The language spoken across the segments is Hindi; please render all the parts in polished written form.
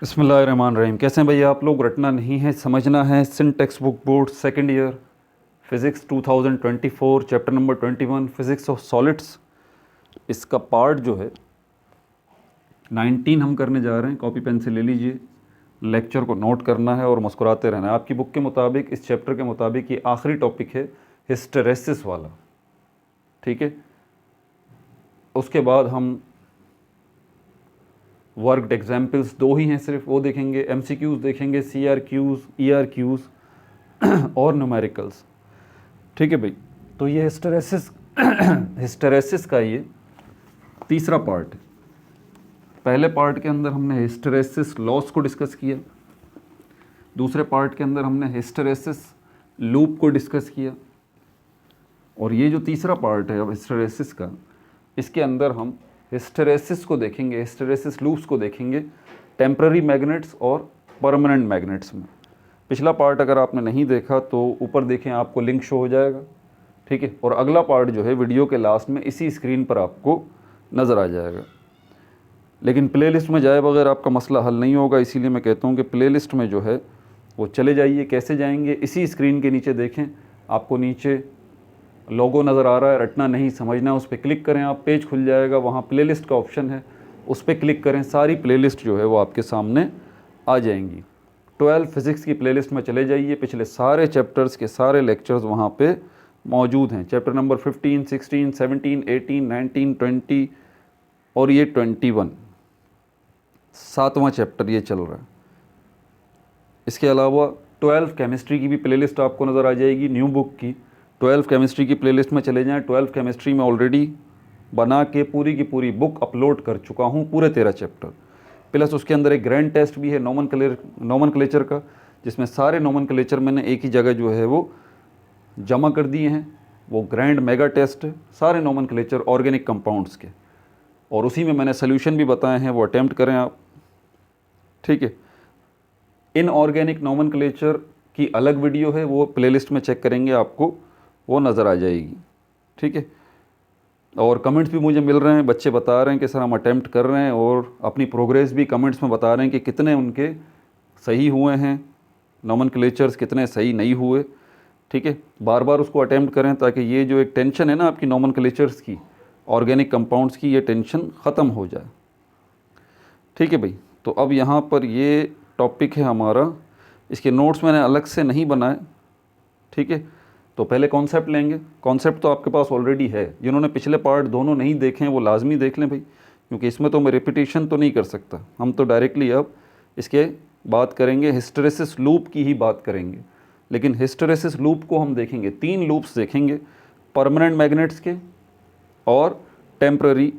बिस्मिल्लाहिर्रहमानिर्रहीम। कैसे हैं भैया आप लोग? रटना नहीं है, समझना है। Sindh text book board second year physics 2024 chapter number 21 physics of solids. इसका पार्ट जो है 19 हम करने जा रहे हैं। कॉपी पेन से ले लीजिए, लेक्चर को नोट करना है और मुस्कुराते रहना है। आपकी बुक के मुताबिक, इस चैप्टर के मुताबिक ये आखिरी टॉपिक है, हिस्टेरेसिस वाला। ठीक है, उसके बाद हम वर्कड एग्जाम्पल्स दो ही हैं सिर्फ, वो देखेंगे। एमसीक्यूज़ देखेंगे, सीआरक्यूज़, ईआरक्यूज़ और न्यूमेरिकल्स। ठीक है भाई, तो ये हिस्टेरेसिस का ये तीसरा पार्ट है। पहले पार्ट के अंदर हमने हिस्टेरेसिस लॉस को डिस्कस किया, दूसरे पार्ट के अंदर हमने हिस्टेरेसिस लूप को डिस्कस किया, और ये जो तीसरा पार्ट है अब हिस्टेरेसिस का, इसके अंदर हम हिस्टेरेसिस को देखेंगे, हिस्टेरेसिस लूप्स को देखेंगे टेम्पररी मैग्नेट्स और परमानेंट मैग्नेट्स में। पिछला पार्ट अगर आपने नहीं देखा तो ऊपर देखें, आपको लिंक शो हो जाएगा। ठीक है, और अगला पार्ट जो है वीडियो के लास्ट में इसी स्क्रीन पर आपको नज़र आ जाएगा। लेकिन प्लेलिस्ट में जाए बगैर आपका मसला हल नहीं होगा, इसीलिए मैं कहता हूँ कि प्लेलिस्ट में जो है वो चले जाइए। कैसे जाएंगे? इसी स्क्रीन के नीचे देखें, आपको नीचे लोगो नज़र आ रहा है, रटना नहीं समझना, उस पर क्लिक करें, आप पेज खुल जाएगा, वहाँ प्लेलिस्ट का ऑप्शन है, उस पर क्लिक करें, सारी प्लेलिस्ट जो है वो आपके सामने आ जाएंगी। 12 फिज़िक्स की प्लेलिस्ट में चले जाइए, पिछले सारे चैप्टर्स के सारे लेक्चर्स वहाँ पे मौजूद हैं। चैप्टर नंबर 15, 16, 17, 18, 19, 20 और ये 21, 7वां चैप्टर ये चल रहा है। इसके अलावा 12 केमिस्ट्री की भी प्लेलिस्ट आपको नज़र आ जाएगी, न्यू बुक की। 12 केमिस्ट्री की प्लेलिस्ट में चले जाएं। 12 केमिस्ट्री में ऑलरेडी बना के पूरी की पूरी बुक अपलोड कर चुका हूँ, पूरे 13 चैप्टर, प्लस उसके अंदर एक ग्रैंड टेस्ट भी है नोमेनक्लेचर का, जिसमें सारे नोमेनक्लेचर मैंने एक ही जगह जो है वो जमा कर दिए हैं। वो ग्रैंड मेगा टेस्ट है, सारे नोमेनक्लेचर ऑर्गेनिक कंपाउंड्स के, और उसी में मैंने सोल्यूशन भी बताए हैं, वो अटैम्प्ट करें आप। ठीक है, इनऑर्गेनिक नोमेनक्लेचर की अलग वीडियो है, वो प्लेलिस्ट में चेक करेंगे, आपको वो नज़र आ जाएगी। ठीक है, और कमेंट्स भी मुझे मिल रहे हैं, बच्चे बता रहे हैं कि सर हम अटैम्प्ट कर रहे हैं, और अपनी प्रोग्रेस भी कमेंट्स में बता रहे हैं कि कितने उनके सही हुए हैं, नोमेनक्लेचर्स कितने सही नहीं हुए। ठीक है, बार बार उसको अटैम्प्ट करें, ताकि ये जो एक टेंशन है ना आपकी नोमेनक्लेचर्स की, ऑर्गेनिक कंपाउंड्स की, ये टेंशन ख़त्म हो जाए। ठीक है भाई, तो अब यहाँ पर ये टॉपिक है हमारा, इसके नोट्स मैंने अलग से नहीं बनाए। ठीक है, तो पहले कॉन्सेप्ट लेंगे। कॉन्सेप्ट तो आपके पास ऑलरेडी है, जिन्होंने पिछले पार्ट दोनों नहीं देखे हैं वो लाजमी देख लें भाई, क्योंकि इसमें तो मैं रिपीटेशन तो नहीं कर सकता। हम तो डायरेक्टली अब इसके बात करेंगे, हिस्टेरेसिस लूप की ही बात करेंगे। लेकिन हिस्टेरेसिस लूप को हम देखेंगे, 3 लूप्स देखेंगे, परमानेंट मैग्नेट्स के और टेम्पररी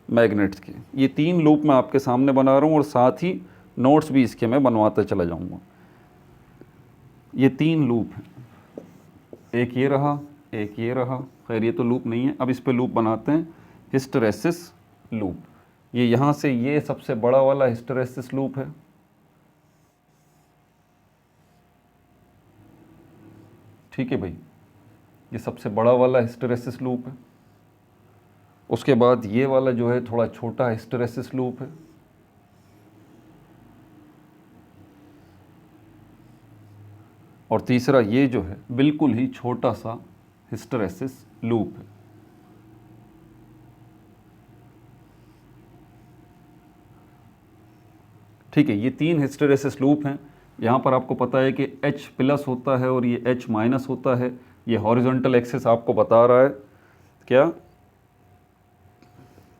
मैग्नेट्स के। ये 3 लूप मैं आपके सामने बना रहा हूँ, और साथ ही नोट्स भी इसके मैं बनवाता चला जाऊँगा। ये 3 लूप हैं, एक ये रहा, एक ये रहा। खैर ये तो लूप नहीं है, अब इस पे लूप बनाते हैं, हिस्टेरेसिस लूप। ये यहाँ से ये सबसे बड़ा वाला हिस्टेरेसिस लूप है। ठीक है भाई, ये सबसे बड़ा वाला हिस्टेरेसिस लूप है। उसके बाद ये वाला जो है थोड़ा छोटा हिस्टेरेसिस लूप है। और तीसरा ये जो है बिल्कुल ही छोटा सा हिस्टेरेसिस लूप है। ठीक है, ये 3 हिस्टेरेसिस लूप हैं। यहाँ पर आपको पता है कि H प्लस होता है और ये H माइनस होता है। ये हॉरिजॉन्टल एक्सिस आपको बता रहा है क्या,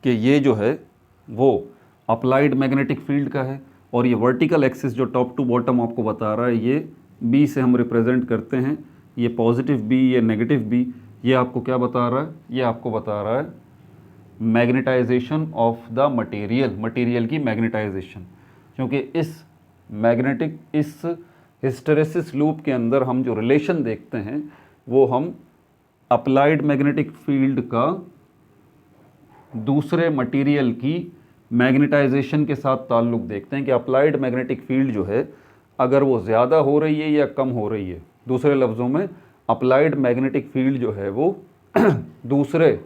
कि ये जो है वो अप्लाइड मैग्नेटिक फील्ड का है, और ये वर्टिकल एक्सिस जो टॉप टू बॉटम आपको बता रहा है, ये B से हम रिप्रेजेंट करते हैं, ये पॉजिटिव B, ये नेगेटिव B। ये आपको क्या बता रहा है? ये आपको बता रहा है magnetization of the material, material की मैग्नेटाइजेशन। क्योंकि इस हिस्टेरेसिस लूप के अंदर हम जो रिलेशन देखते हैं वो हम अप्लाइड मैग्नेटिक फील्ड का दूसरे मटेरियल की मैग्नेटाइजेशन के साथ ताल्लुक़ देखते हैं, कि अप्लाइड मैग्नेटिक फील्ड जो है अगर वो ज़्यादा हो रही है या कम हो रही है। दूसरे लफ्ज़ों में अप्लाइड मैग्नेटिक फील्ड जो है वो दूसरे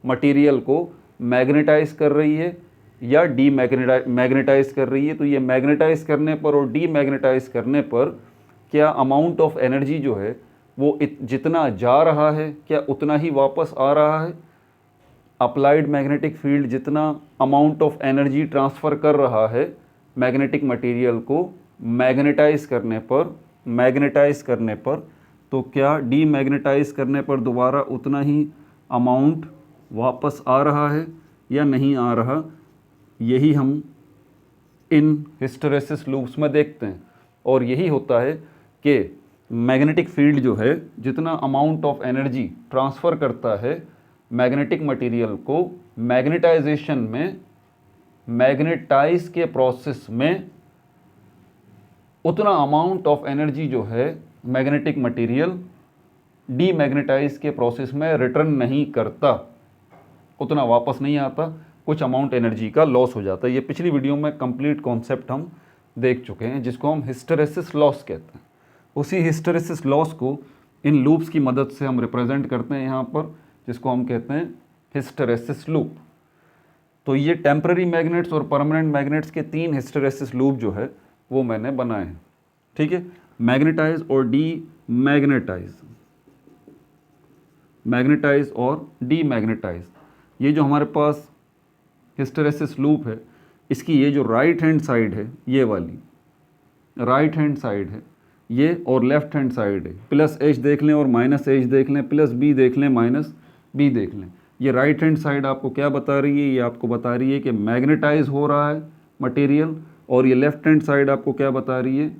मटेरियल को मैग्नेटाइज कर रही है या डी मैग्नेटाइज कर रही है। तो ये मैग्नेटाइज करने पर और डी मैग्नेटाइज करने पर क्या अमाउंट ऑफ एनर्जी जो है वो जितना जा रहा है क्या उतना ही वापस आ रहा है। अप्लाइड मैग्नेटिक फील्ड जितना अमाउंट ऑफ एनर्जी ट्रांसफ़र कर रहा है मैग्नेटिक मटेरियल को मैग्नेटाइज करने पर तो क्या डी मैग्नेटाइज करने पर दोबारा उतना ही अमाउंट वापस आ रहा है या नहीं आ रहा। यही हम इन हिस्टैरिसीस लूप्स में देखते हैं। और यही होता है कि मैग्नेटिक फील्ड जो है जितना अमाउंट ऑफ एनर्जी ट्रांसफ़र करता है मैग्नेटिक मटेरियल को मैग्नेटाइजेशन में, मैग्नेटाइज के प्रोसेस में, उतना अमाउंट ऑफ एनर्जी जो है मैग्नेटिक मटेरियल डीमैग्नेटाइज के प्रोसेस में रिटर्न नहीं करता, उतना वापस नहीं आता, कुछ अमाउंट एनर्जी का लॉस हो जाता है। ये पिछली वीडियो में कंप्लीट कॉन्सेप्ट हम देख चुके हैं जिसको हम हिस्टैरिसीस लॉस कहते हैं। उसी हिस्टैरिसीस लॉस को इन लूप्स की मदद से हम रिप्रेजेंट करते हैं यहाँ पर, जिसको हम कहते हैं हिस्टैरिसीस लूप। तो ये टेम्पररी मैग्नेट्स और परमानेंट मैग्नेट्स के 3 हिस्टैरिसीस लूप जो है वो मैंने बनाए हैं। ठीक है, मैग्नेटाइज और डी मैग्नेटाइज, मैग्नेटाइज और डी मैग्नेटाइज। ये जो हमारे पास हिस्टैरिसीस लूप है इसकी ये जो राइट हैंड साइड है, ये वाली राइट हैंड साइड है ये, और लेफ्ट हैंड साइड है, प्लस एच देख लें और माइनस एच देख लें, प्लस बी देख लें माइनस बी देख लें। ये राइट हैंड साइड आपको क्या बता रही है? ये आपको बता रही है कि मैग्नेटाइज हो रहा है मटेरियल। और ये लेफ्ट हैंड साइड आपको क्या बता रही है?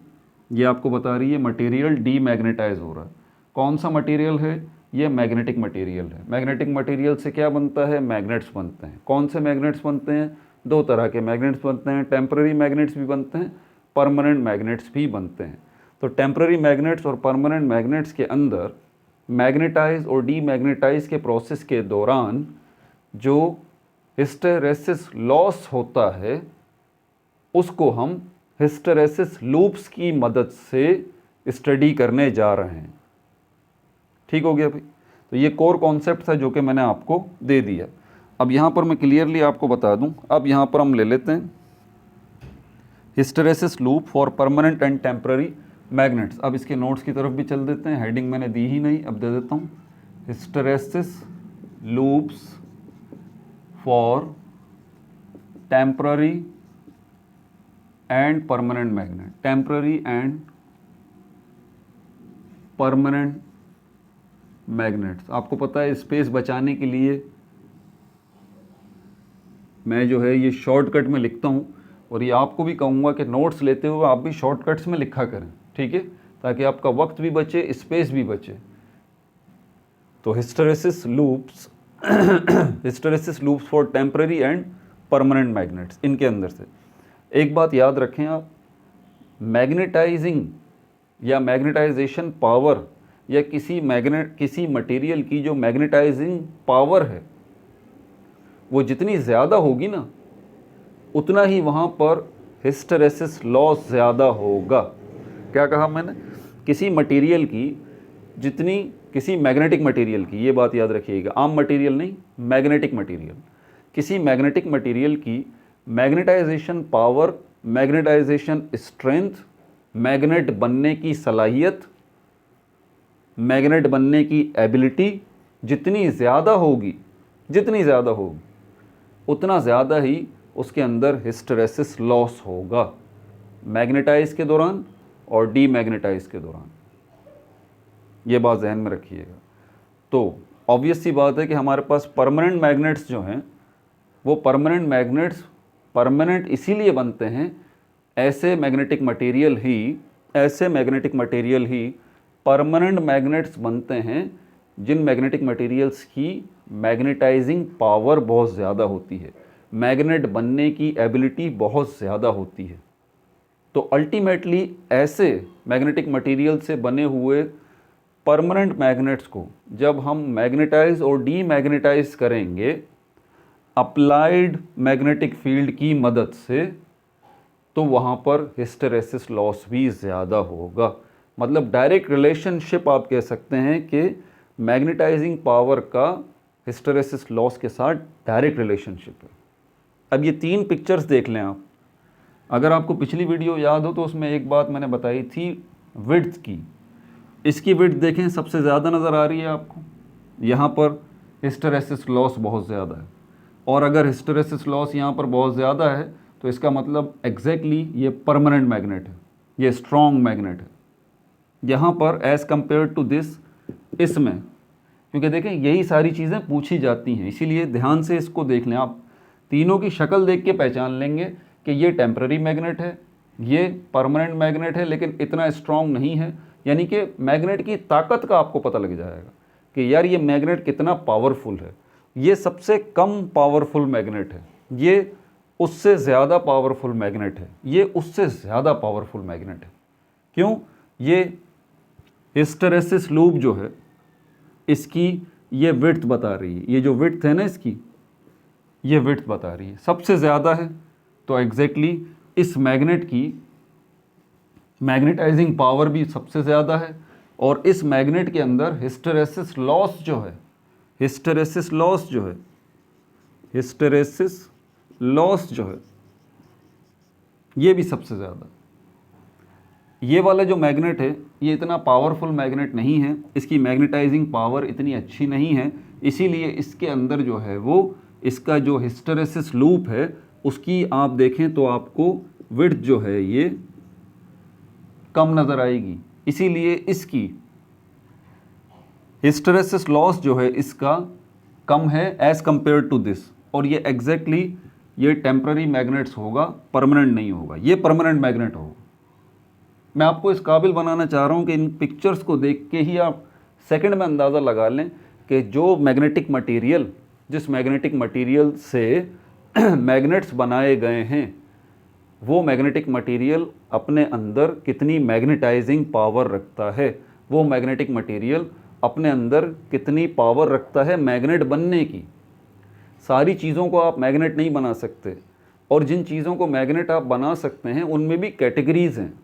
ये आपको बता रही है मटेरियल डीमैग्नेटाइज हो रहा है। कौन सा मटेरियल है? ये मैग्नेटिक मटेरियल है। मैग्नेटिक मटेरियल से क्या बनता है? मैग्नेट्स बनते हैं। कौन से मैग्नेट्स बनते हैं? 2 तरह के मैग्नेट्स बनते हैं। टेम्पररी मैग्नेट्स भी बनते हैं, परमानेंट मैग्नेट्स भी बनते हैं। तो टेम्पररी मैग्नेट्स और परमानेंट मैग्नेट्स के अंदर मैग्नेटाइज और डीमैग्नेटाइज के प्रोसेस के दौरान जो हिस्टैरिसीस लॉस होता है उसको हम हिस्टैरिसीस लूप्स की मदद से स्टडी करने जा रहे हैं। ठीक हो गया भाई? तो ये कोर कॉन्सेप्ट था जो कि मैंने आपको दे दिया। अब यहाँ पर मैं क्लियरली आपको बता दूँ। अब यहाँ पर हम ले लेते हैं hysteresis loop for permanent and temporary magnets. अब इसके नोट्स की तरफ भी चल देते हैं। हेडिंग मैंने दी ही नहीं, अब दे देता हूँ। Hysteresis loops for temporary and permanent magnet, temporary and permanent magnets. आपको पता है स्पेस बचाने के लिए मैं जो है ये शॉर्टकट में लिखता हूँ, और ये आपको भी कहूँगा कि नोट्स लेते हुए आप भी शॉर्टकट्स में लिखा करें, ठीक है, ताकि आपका वक्त भी बचे, स्पेस भी बचे। तो hysteresis loops hysteresis loops for temporary and permanent magnets, इनके अंदर से एक बात याद रखें आप, मैग्नेटाइजिंग या मैग्नेटाइजेशन पावर या किसी मटेरियल की जो मैग्नेटाइजिंग पावर है वो जितनी ज़्यादा होगी ना उतना ही वहाँ पर हिस्टैरिसीस लॉस ज़्यादा होगा। क्या कहा मैंने? किसी मटेरियल की जितनी, किसी मैग्नेटिक मटेरियल की, ये बात याद रखिएगा, आम मटेरियल नहीं, मैग्नेटिक मटेरियल, किसी मैग्नेटिक मटेरियल की magnetization power, magnetization strength, magnet बनने की सलाहियत, मैग्नेट बनने की एबिलिटी जितनी ज़्यादा होगी उतना ज़्यादा ही उसके अंदर हिस्टैरिसीस लॉस होगा, मैग्नेटाइज के दौरान और डीमैग्नेटाइज के दौरान। ये बात जहन में रखिएगा। तो ऑब्वियस सी बात है कि हमारे पास परमानेंट मैग्नेट्स जो हैं वो परमानेंट मैग्नेट्स परमानेंट इसीलिए बनते हैं, ऐसे मैग्नेटिक मटेरियल ही परमानेंट मैग्नेट्स बनते हैं जिन मैग्नेटिक मटेरियल्स की मैग्नेटाइजिंग पावर बहुत ज़्यादा होती है, मैग्नेट बनने की एबिलिटी बहुत ज़्यादा होती है। तो अल्टीमेटली ऐसे मैग्नेटिक मटेरियल से बने हुए परमानेंट मैग्नेट्स को जब हम मैग्नेटाइज और डीमैग्नेटाइज करेंगे अप्लाइड मैग्नेटिक फील्ड की मदद से, तो वहाँ पर हिस्टैरिसीस लॉस भी ज़्यादा होगा। मतलब डायरेक्ट रिलेशनशिप आप कह सकते हैं कि मैग्नेटाइजिंग पावर का हिस्टैरिसीस लॉस के साथ डायरेक्ट रिलेशनशिप है। अब ये 3 पिक्चर्स देख लें आप। अगर आपको पिछली वीडियो याद हो तो उसमें एक बात मैंने बताई थी विड्थ की। इसकी विड्थ देखें सबसे ज़्यादा नज़र आ रही है आपको, यहाँ पर हिस्टेरेसिस लॉस बहुत ज़्यादा है। और अगर हिस्टेरेसिस लॉस यहाँ पर बहुत ज़्यादा है तो इसका मतलब एग्जैक्टली ये परमानेंट मैग्नेट है, ये स्ट्रॉन्ग मैग्नेट है यहाँ पर एज़ कम्पेयर टू दिस, इसमें। क्योंकि देखें यही सारी चीज़ें पूछी जाती हैं, इसीलिए ध्यान से इसको देख लें आप। तीनों की शक्ल देख के पहचान लेंगे कि ये टेम्पररी मैग्नेट है, ये परमानेंट मैग्नेट है लेकिन इतना स्ट्रॉन्ग नहीं है। यानी कि मैग्नेट की ताकत का आपको पता लग जाएगा कि यार ये मैग्नेट कितना पावरफुल है। ये सबसे कम पावरफुल मैग्नेट है, ये उससे ज़्यादा पावरफुल मैग्नेट है, ये उससे ज़्यादा पावरफुल मैग्नेट है। क्यों? ये हिस्टेरेसिस लूप जो है इसकी ये विड्थ बता रही है, ये जो विड्थ है ना इसकी, ये विड्थ बता रही है सबसे ज़्यादा है। तो एग्जैक्टली इस मैग्नेट की मैग्नेटाइजिंग पावर भी सबसे ज़्यादा है। और इस मैग्नेट के अंदर हिस्टेरेसिस लॉस जो है, हिस्टेरेसिस लॉस जो है, हिस्टेरेसिस लॉस जो है ये भी सबसे ज़्यादा। ये वाला जो मैग्नेट है ये इतना पावरफुल मैग्नेट नहीं है, इसकी मैग्नेटाइजिंग पावर इतनी अच्छी नहीं है, इसीलिए इसके अंदर जो है वो इसका जो हिस्टेरेसिस लूप है उसकी आप देखें तो आपको विड्थ जो है ये कम नज़र आएगी। इसीलिए इसकी हिस्टेरेसिस लॉस जो है इसका कम है एज़ कम्पेयर टू दिस। और ये एग्जैक्टली ये टेम्पररी मैग्नेट्स होगा, परमानेंट नहीं होगा, ये परमानेंट मैग्नेट होगा। मैं आपको इस काबिल बनाना चाह रहा हूँ कि इन पिक्चर्स को देख के ही आप सेकंड में अंदाज़ा लगा लें कि जो मैग्नेटिक मटेरियल, जिस मैग्नेटिक मटेरियल से मैग्नेट्स बनाए गए हैं वो मैग्नेटिक मटेरियल अपने अंदर कितनी मैग्नेटाइजिंग पावर रखता है, वो मैग्नेटिक मटेरियल अपने अंदर कितनी पावर रखता है मैग्नेट बनने की। सारी चीज़ों को आप मैग्नेट नहीं बना सकते, और जिन चीज़ों को मैग्नेट आप बना सकते हैं उनमें भी कैटेगरीज़ हैं।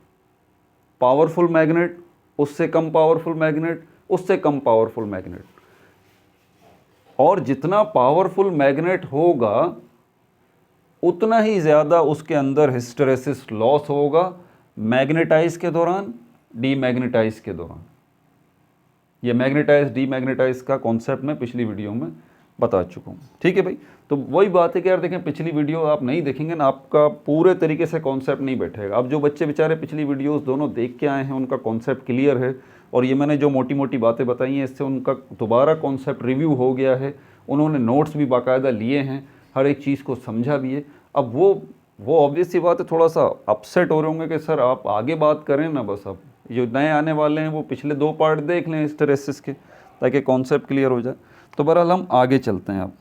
पावरफुल मैग्नेट, उससे कम पावरफुल मैग्नेट, उससे कम पावरफुल मैग्नेट। और जितना पावरफुल मैग्नेट होगा उतना ही ज़्यादा उसके अंदर हिस्टेरेसिस लॉस होगा मैग्नेटाइज के दौरान, डीमैग्नेटाइज के दौरान। ये मैग्नेटाइज डीमैग्नेटाइज का कॉन्सेप्ट मैं पिछली वीडियो में बता चुका हूँ। ठीक है भाई, तो वही बात है कि यार देखें पिछली वीडियो आप नहीं देखेंगे ना, आपका पूरे तरीके से कॉन्सेप्ट नहीं बैठेगा। अब जो बच्चे बेचारे पिछली वीडियोस दोनों देख के आए हैं उनका कॉन्सेप्ट क्लियर है, और ये मैंने जो मोटी मोटी बातें बताई हैं इससे उनका दोबारा कॉन्सेप्ट रिव्यू हो गया है, उन्होंने नोट्स भी बाकायदा लिए हैं, हर एक चीज़ को समझा भी है। अब वो ऑब्वियस सी बात है, थोड़ा सा अपसेट हो रहे होंगे कि सर आप आगे बात करें ना, बस अब जो नए आने वाले हैं वो पिछले 2 पार्ट देख लें हिस्टेरेसिस के, ताकि कॉन्सेप्ट क्लियर हो जाए। तो बहरहाल हम आगे चलते हैं अब।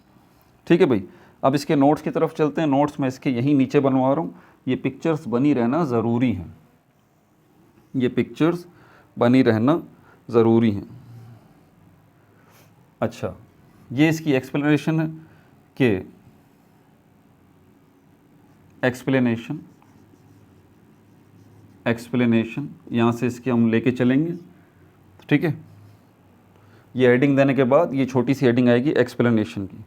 ठीक है भाई, अब इसके नोट्स की तरफ चलते हैं। नोट्स मैं इसके यहीं नीचे बनवा रहा हूँ, ये पिक्चर्स बनी रहना ज़रूरी हैं, ये पिक्चर्स बनी रहना ज़रूरी हैं। अच्छा, ये इसकी एक्सप्लेनेशन है कि एक्सप्लेनेशन यहाँ से इसके हम लेके चलेंगे। ठीक है, ये हेडिंग देने के बाद ये छोटी सी हेडिंग आएगी एक्सप्लेनेशन की।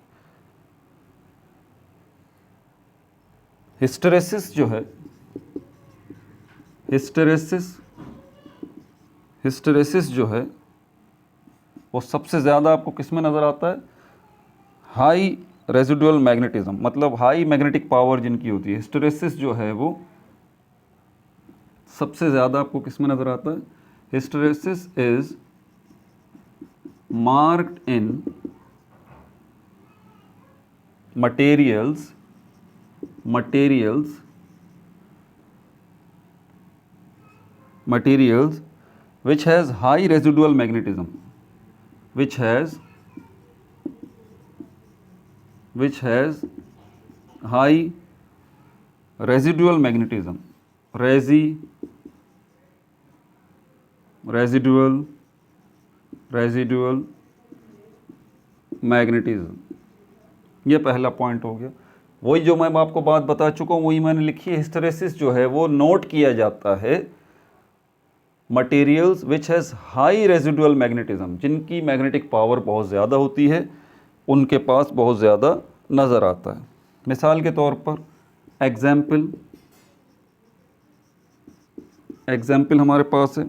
हिस्टेरेसिस जो है, हिस्टेरेसिस जो है वो सबसे ज़्यादा आपको किस में नज़र आता है? हाई रेजिडुअल मैग्नेटिज्म, मतलब हाई मैग्नेटिक पावर जिनकी होती है, हिस्टेरेसिस जो है वो सबसे ज़्यादा आपको किस में नज़र आता है? Hysteresis is marked in materials which has high residual magnetism, which has high residual magnetism, residual magnetism. ये पहला पॉइंट हो गया। वही जो मैं आपको बात बता चुका हूँ वही मैंने लिखी है। हिस्टेरेसिस जो है वो नोट किया जाता है materials which has high residual magnetism, जिनकी मैग्नेटिक पावर बहुत ज़्यादा होती है, उनके पास बहुत ज़्यादा नज़र आता है। मिसाल के तौर पर एग्जाम्पल हमारे पास है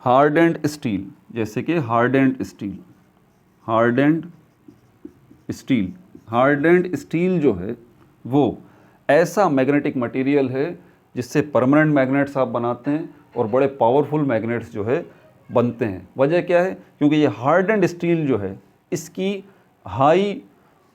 हार्डेंड स्टील, जैसे कि हार्डेंड स्टील जो है वो ऐसा मैग्नेटिक मटेरियल है जिससे परमानेंट मैग्नेट्स आप बनाते हैं और बड़े पावरफुल मैग्नेट्स जो है बनते हैं। वजह क्या है? क्योंकि ये हार्डेंड स्टील जो है इसकी हाई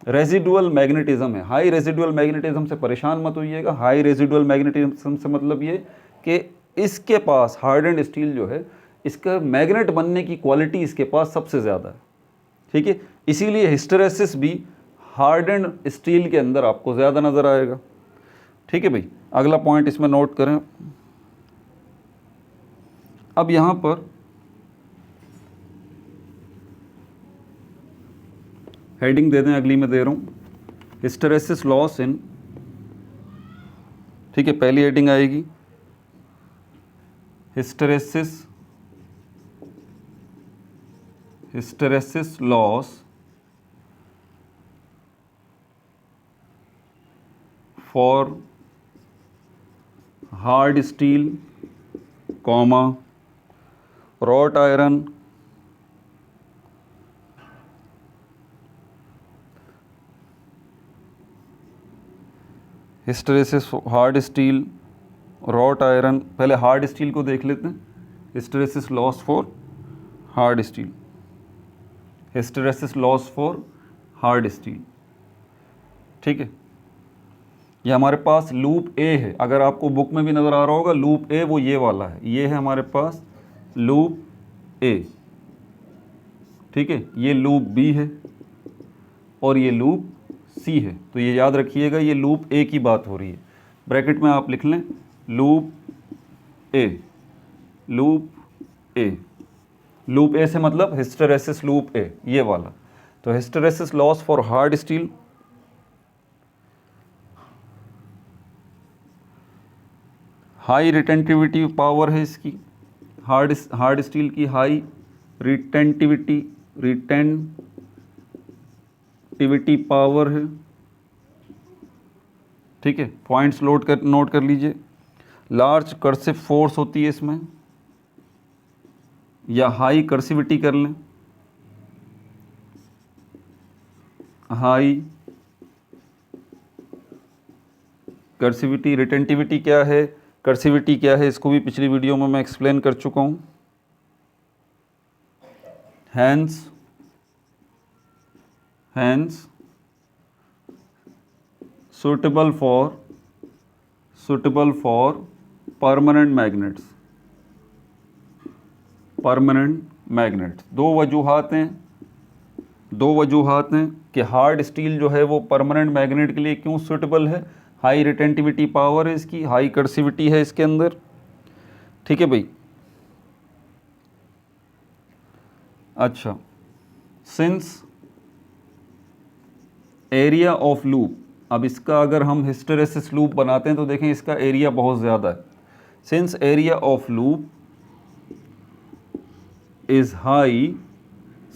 रेजिडुअल मैग्नेटिज्म है। हाई रेजिडुअल मैग्नेटिज्म से परेशान मत होइएगा। हाई रेजिडुअल मैग्नेटिज्म से मतलब ये कि इसके पास हार्डेंड स्टील जो है इसका मैग्नेट बनने की क्वालिटी इसके पास सबसे ज़्यादा है। ठीक है, इसीलिए हिस्टेरेसिस भी हार्डेंड स्टील के अंदर आपको ज़्यादा नज़र आएगा। ठीक है भाई, अगला पॉइंट इसमें नोट करें। अब यहाँ पर हेडिंग दे दें, अगली में दे रहा हूँ हिस्टेरेसिस लॉस इन। ठीक है, पहली हेडिंग आएगी hysteresis loss for hard steel, comma wrought iron, hysteresis hard steel, wrought iron. पहले हार्ड स्टील को देख लेते हैं। Hysteresis loss for hard steel, hysteresis loss for hard steel. ठीक है, ये हमारे पास लूप ए है। अगर आपको बुक में भी नज़र आ रहा होगा लूप ए, वो ये वाला है। ये है हमारे पास लूप ए। ठीक है, ये लूप बी है और ये लूप सी है। तो ये याद रखिएगा, ये लूप ए की बात हो रही है। ब्रैकेट में आप लिख लें लूप ए। लूप ए से मतलब हिस्टेरेसिस लूप ए, ये वाला। तो hysteresis loss for hard steel, high retentivity power है इसकी, हार्ड स्टील की हाई रिटेंटिविटी पावर है। ठीक है, पॉइंट्स नोट कर लीजिए। लार्ज कर्सिव फोर्स होती है इसमें, या हाई कर्सिविटी कर लें। हाई कर्सिविटी, रिटेंटिविटी क्या है, कर्सिविटी क्या है, इसको भी पिछली वीडियो में मैं एक्सप्लेन कर चुका हूँ। Hence suitable for permanent magnets। दो वजूहात हैं कि हार्ड स्टील जो है वो परमानेंट मैग्नेट के लिए क्यों सूटेबल है। हाई रिटेंटिविटी पावर है इसकी, हाई कर्सिविटी है इसके अंदर। ठीक है भाई। अच्छा, सिंस एरिया ऑफ लूप, अब इसका अगर हम हिस्टेरेसिस लूप बनाते हैं तो देखें इसका एरिया बहुत ज़्यादा है। Since area of loop is high,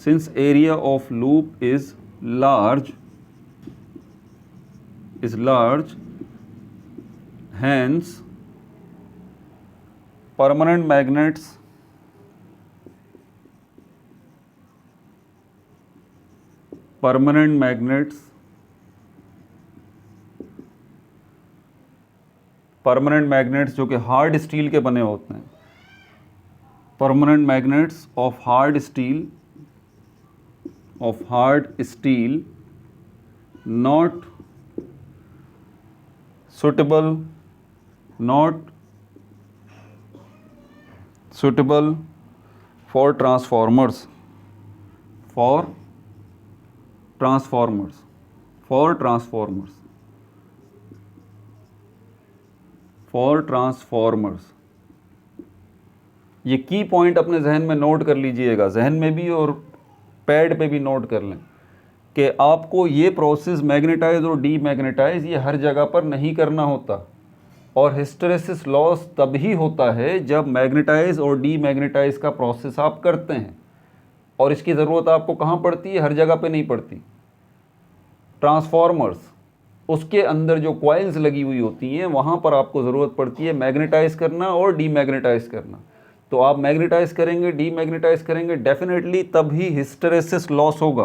since area of loop is large, hence permanent magnets जो कि हार्ड स्टील के बने होते हैं, permanent magnets of hard steel not suitable for transformers, ये की पॉइंट अपने जहन में नोट कर लीजिएगा, जहन में भी और पैड पे भी नोट कर लें कि आपको ये प्रोसेस मैग्नेटाइज और डीमैग्नेटाइज ये हर जगह पर नहीं करना होता। और हिस्टेरेसिस लॉस तभी होता है जब मैग्नेटाइज और डीमैग्नेटाइज का प्रोसेस आप करते हैं। और इसकी ज़रूरत आपको कहाँ पड़ती है? हर जगह पे नहीं पड़ती। ट्रांसफॉर्मर्स, उसके अंदर जो कॉइल्स लगी हुई होती हैं वहाँ पर आपको ज़रूरत पड़ती है मैग्नेटाइज करना और डीमैग्नेटाइज करना। तो आप मैग्नेटाइज करेंगे, डीमैग्नेटाइज करेंगे, डेफिनेटली तभी हिस्टैरिसीस लॉस होगा,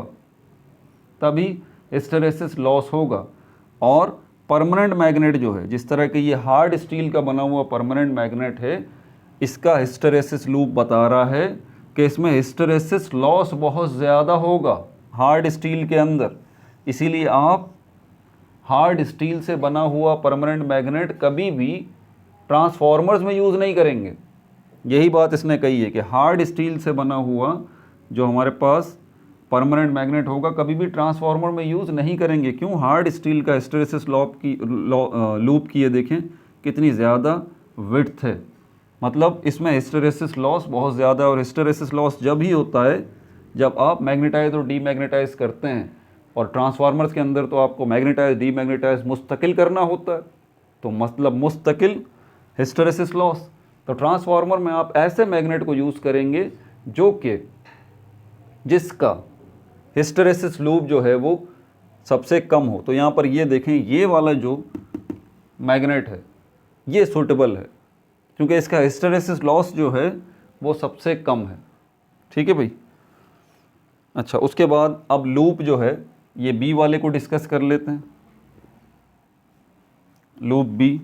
तभी हिस्टैरिसीस लॉस होगा। और परमानेंट मैग्नेट जो है, जिस तरह के ये हार्ड स्टील का बना हुआ परमानेंट मैग्नेट है, इसका हिस्टैरिसीस लूप बता रहा है कि इसमें हिस्टैरिसीस लॉस बहुत ज़्यादा होगा हार्ड स्टील के अंदर। इसीलिए आप हार्ड स्टील से बना हुआ परमानेंट मैग्नेट कभी भी ट्रांसफॉर्मर्स में यूज़ नहीं करेंगे। यही बात इसने कही है कि हार्ड स्टील से बना हुआ जो हमारे पास परमानेंट मैग्नेट होगा कभी भी ट्रांसफार्मर में यूज़ नहीं करेंगे। क्यों? हार्ड स्टील का हिस्टैरिसीस लूप की ये देखें कितनी ज़्यादा विड्थ है, मतलब इसमें हिस्टैरिसीस लॉस बहुत ज़्यादा है। और हिस्टैरिसीस लॉस जब ही होता है जब आप मैग्नेटाइज और डीमैग्नेटाइज करते हैं, और ट्रांसफार्मर्स के अंदर तो आपको मैग्नेटाइज डीमैग्नेटाइज मुस्तकिल करना होता है, तो मतलब मुस्तकिल हिस्टैरिसीस लॉस। तो ट्रांसफार्मर में आप ऐसे मैग्नेट को यूज़ करेंगे जो कि जिसका हिस्टैरिसीस लूप जो है वो सबसे कम हो। तो यहाँ पर ये देखें, ये वाला जो मैग्नेट है ये सूटेबल है क्योंकि इसका हिस्टैरिसीस लॉस जो है वो सबसे कम है। ठीक है भाई। अच्छा, उसके बाद अब लूप जो है ये बी वाले को डिस्कस कर लेते हैं। लूप बी,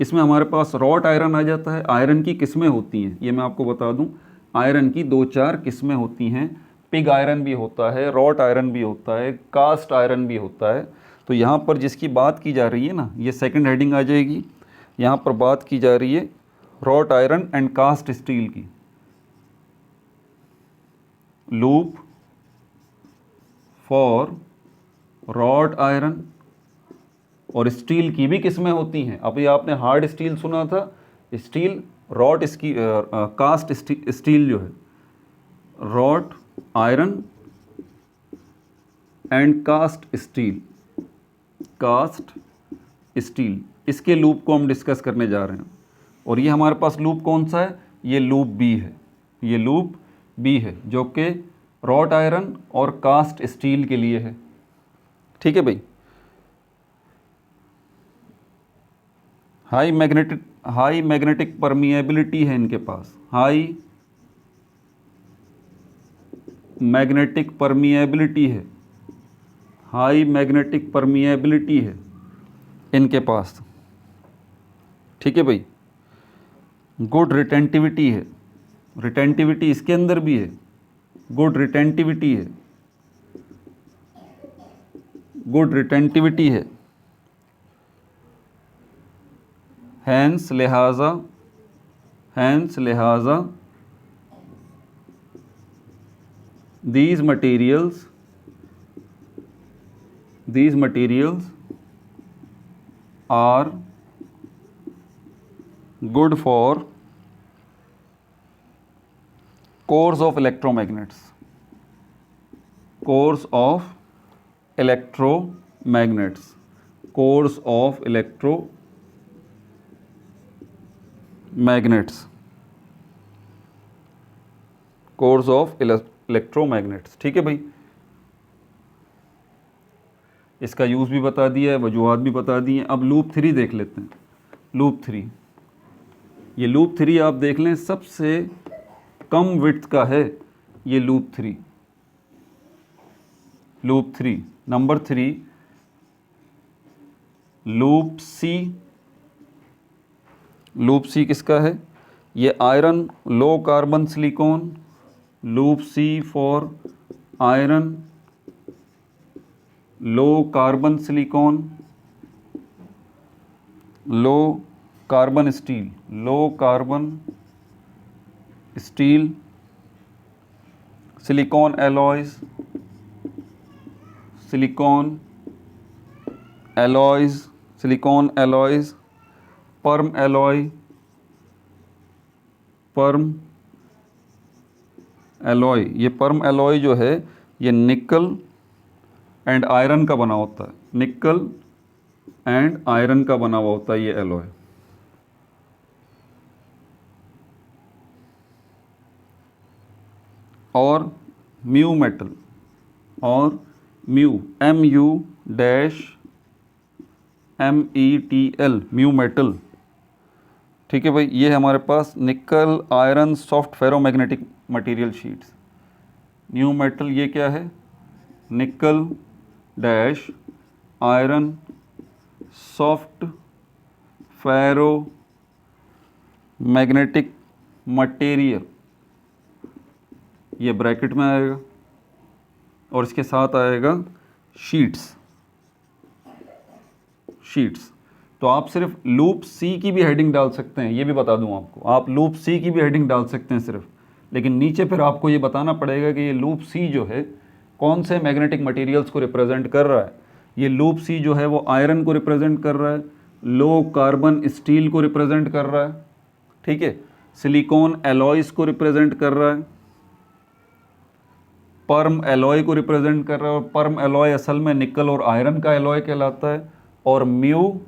इसमें हमारे पास रॉट आयरन आ जाता है। आयरन की किस्में होती हैं, ये मैं आपको बता दूं, आयरन की 2-4 किस्में होती हैं। पिग आयरन भी होता है, रॉट आयरन भी होता है, कास्ट आयरन भी होता है। तो यहाँ पर जिसकी बात की जा रही है ना, ये सेकंड हेडिंग आ जाएगी। यहाँ पर बात की जा रही है wrought iron and cast steel की। लूप फॉर रॉट आयरन, और स्टील की भी किस्में होती हैं। अभी आपने हार्ड स्टील सुना था, स्टील रॉट इसकी कास्ट स्टील जो है, wrought iron and cast steel, cast steel, इसके लूप को हम डिस्कस करने जा रहे हैं। और ये हमारे पास लूप कौन सा है? ये लूप बी है, ये लूप बी है जो कि रॉट आयरन और कास्ट स्टील के लिए है। ठीक है भाई। हाई मैग्नेटिक परमिएबिलिटी है इनके पास, हाई मैग्नेटिक परमिएबिलिटी है, हाई मैग्नेटिक परमिएबिलिटी है इनके पास। ठीक है भाई। गुड रिटेंटिविटी है, रिटेंटिविटी इसके अंदर भी है, गुड रिटेंटिविटी है, गुड रिटेंटिविटी है। हैंस लिहाजा these materials are good for cores of electromagnets, cores of electromagnets, cores of electromagnets, cores of electromagnets। ठीक है भाई। इसका यूज़ भी बता दिया है, वजूहात भी बता दी हैं। अब लूप 3 देख लेते हैं। लूप 3, ये लूप 3 आप देख लें, सबसे कम विड्थ का है ये loop 3। Loop 3 number 3, loop C. Loop C किसका है? ये iron low carbon silicon, loop C for iron low carbon silicon, low carbon steel, low carbon steel, silicon alloys, silicon alloys, silicon alloys, पर्म alloy, permalloy. ये पर्म एलॉय जो है ये निकल एंड आयरन का बना होता है, निकल एंड आयरन का बना हुआ होता है ये एलॉय। और म्यू मेटल, और म्यू, MU-METL, म्यू मेटल। ठीक है भाई, ये है हमारे पास nickel iron soft ferromagnetic material sheets. New metal ये क्या है? Nickel dash iron soft ferromagnetic material, ये ब्रैकेट में आएगा और इसके साथ आएगा शीट्स। तो आप सिर्फ लूप सी की भी हेडिंग डाल सकते हैं, ये भी बता दूं आपको, आप लूप सी की भी हेडिंग डाल सकते हैं सिर्फ, लेकिन नीचे फिर आपको ये बताना पड़ेगा कि ये लूप सी जो है कौन से मैग्नेटिक मटेरियल्स को रिप्रेजेंट कर रहा है। ये लूप सी जो है वो आयरन को रिप्रेजेंट कर रहा है, लो कार्बन स्टील को रिप्रेजेंट कर रहा है, ठीक है, सिलिकॉन एलॉयज को रिप्रेजेंट कर रहा है, पर्म एलॉय को रिप्रेजेंट कर रहा है, और पर्म एलॉय असल में निकल और आयरन का एलॉय कहलाता है, और म्यू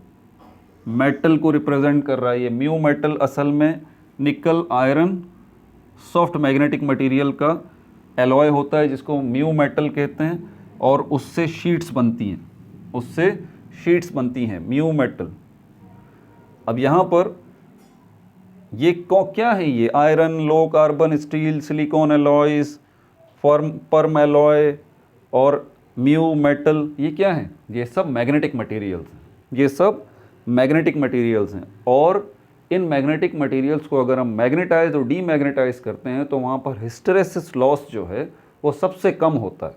मेटल को रिप्रेजेंट कर रहा है। ये म्यू मेटल असल में निकल आयरन सॉफ्ट मैग्नेटिक मटेरियल का एलॉय होता है, जिसको म्यू मेटल कहते हैं, और उससे शीट्स बनती हैं, म्यू मेटल। अब यहाँ पर ये क्या है? ये iron, low carbon steel, silicon alloys, पर्म alloy और म्यू मेटल, ये क्या है? ये सब मैग्नेटिक मटेरियल्स हैं। और इन मैग्नेटिक मटेरियल्स को अगर हम मैग्नेटाइज और डीमैग्नेटाइज करते हैं तो वहाँ पर हिस्टेरेसिस लॉस जो है वो सबसे कम होता है।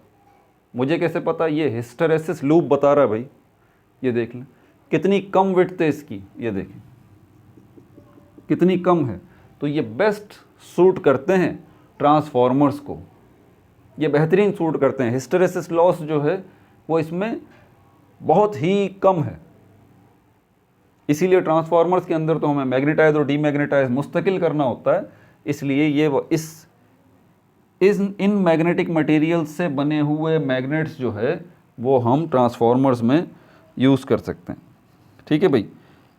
मुझे कैसे पता? ये हिस्टेरेसिस लूप बता रहा है भाई, ये देख लें कितनी कम विड्थ है इसकी, ये देखें कितनी कम है। तो ये बेस्ट सूट करते हैं ट्रांसफॉर्मर्स को, ये बेहतरीन सूट करते हैं। हिस्टेरेसिस लॉस जो है वो इसमें बहुत ही कम है, इसीलिए ट्रांसफॉर्मर्स के अंदर तो हमें मैग्नेटाइज और डीमैग्नेटाइज मुस्तकिल करना होता है। इसलिए ये इन मैग्नेटिक मटेरियल से बने हुए मैग्नेट्स जो है वो हम ट्रांसफॉर्मर्स में यूज़ कर सकते हैं। ठीक है भाई,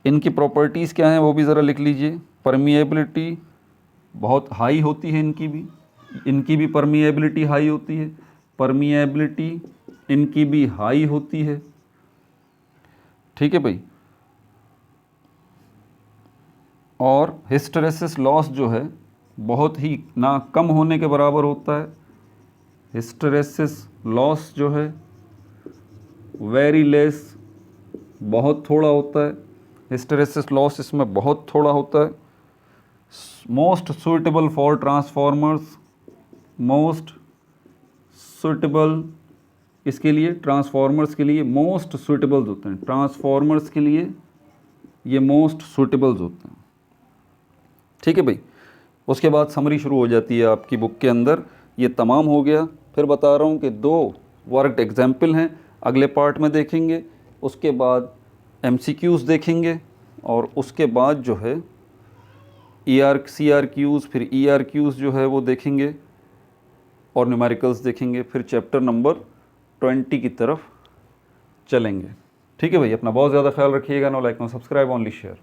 इनकी प्रॉपर्टीज़ क्या हैं वो भी ज़रा लिख लीजिए। परमिएबिलिटी बहुत हाई होती है, इनकी भी परमिएबिलिटी हाई होती है, परमिएबिलिटी इनकी भी हाई होती है। ठीक है भाई, और हिस्टेरेसिस लॉस जो है बहुत ही ना कम होने के बराबर होता है। हिस्टेरेसिस लॉस जो है वेरी लेस, बहुत थोड़ा होता है। हिस्टेरेसिस लॉस इसमें बहुत थोड़ा होता है। Most suitable for transformers, most suitable इसके लिए, ट्रांसफॉर्मर्स के लिए मोस्ट सुइटेबल्स होते हैं, ट्रांसफॉर्मर्स के लिए ये मोस्ट सुइटेबल्स होते हैं। ठीक है भाई, उसके बाद समरी शुरू हो जाती है आपकी बुक के अंदर। ये तमाम हो गया। फिर बता रहा हूँ कि 2 वर्कड एग्जाम्पल हैं, अगले पार्ट में देखेंगे, उसके बाद MCQs देखेंगे, और उसके बाद जो है CRQs, फिर ERQs जो है वो देखेंगे, और न्यूमेरिकल्स देखेंगे। फिर चैप्टर नंबर 20 की तरफ चलेंगे। ठीक है भाई, अपना बहुत ज़्यादा ख्याल रखिएगा। No like no subscribe, only share.